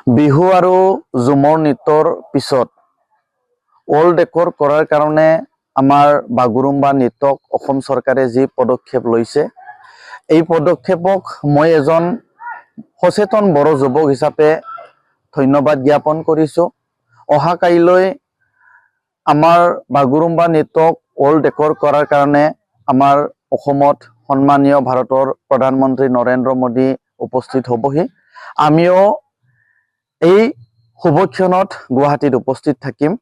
বিহু আৰু ঝুমৰ নৃত্যৰ পিছত ৱৰ্ল্ড ৰেকৰ্ড কৰাৰ কাৰণে আমাৰ বাগুৰুম্বা নৃত্যক অসম চৰকাৰে যি পদক্ষেপ লৈছে, এই পদক্ষেপক মই এজন সচেতন বড়ো যুৱক হিচাপে ধন্যবাদ জ্ঞাপন কৰিছোঁ। অহা কাইলৈ আমাৰ বাগুৰুম্বা নৃত্যক ৱৰ্ল্ড ৰেকৰ্ড কৰাৰ কাৰণে আমাৰ অসমত সন্মানীয় ভাৰতৰ প্ৰধানমন্ত্ৰী নৰেন্দ্ৰ মোদী উপস্থিত হ'বহি। আমিও এই শুভক্ষণত গুৱাহাটীত উপস্থিত থাকিম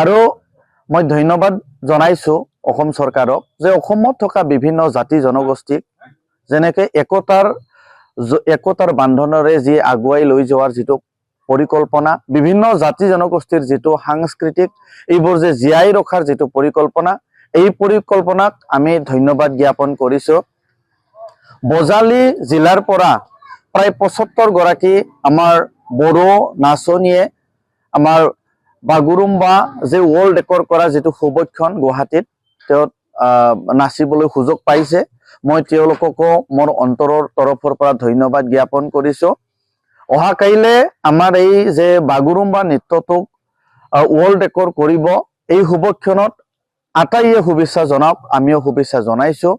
আৰু মই ধন্যবাদ জনাইছোঁ অসম চৰকাৰক যে অসমত থকা বিভিন্ন জাতি জনগোষ্ঠীক যেনেকৈ একতাৰ বান্ধোনেৰে যি আগুৱাই লৈ যোৱাৰ যিটো পৰিকল্পনা, বিভিন্ন জাতি জনগোষ্ঠীৰ যিটো সাংস্কৃতিক এইবোৰ যে জীয়াই ৰখাৰ যিটো পৰিকল্পনা, এই পৰিকল্পনাক আমি ধন্যবাদ জ্ঞাপন কৰিছোঁ। বজালী জিলাৰ পৰা প্ৰায় ৭৫ গৰাকী আমাৰ বড়ো নাচনীয়ে আমাৰ বাগুৰুম্বা যে ৱৰ্ল্ড ৰেকৰ্ড কৰা যিটো শুভক্ষণ গুৱাহাটীত তেওঁ নাচিবলৈ সুযোগ পাইছে। মই তেওঁলোককো মোৰ অন্তৰৰ তৰফৰ পৰা ধন্যবাদ জ্ঞাপন কৰিছোঁ। অহা কাইলৈ আমাৰ এই যে বাগুৰুম্বা নৃত্যটোক ৱৰ্ল্ড ৰেকৰ্ড কৰিব, এই শুভক্ষণত আটাইয়ে শুভেচ্ছা জনাওক, আমিও শুভেচ্ছা জনাইছোঁ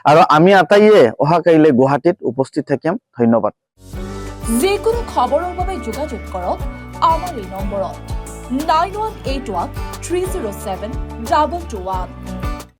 আৰু আমি আটাইয়ে অহা কাইলৈ গুৱাহাটীত উপস্থিত থাকিম। ধন্যবাদ। যিকোনো খবৰৰ বাবে যোগাযোগ কৰক আমাৰ এই নম্বৰত 9181 307 221।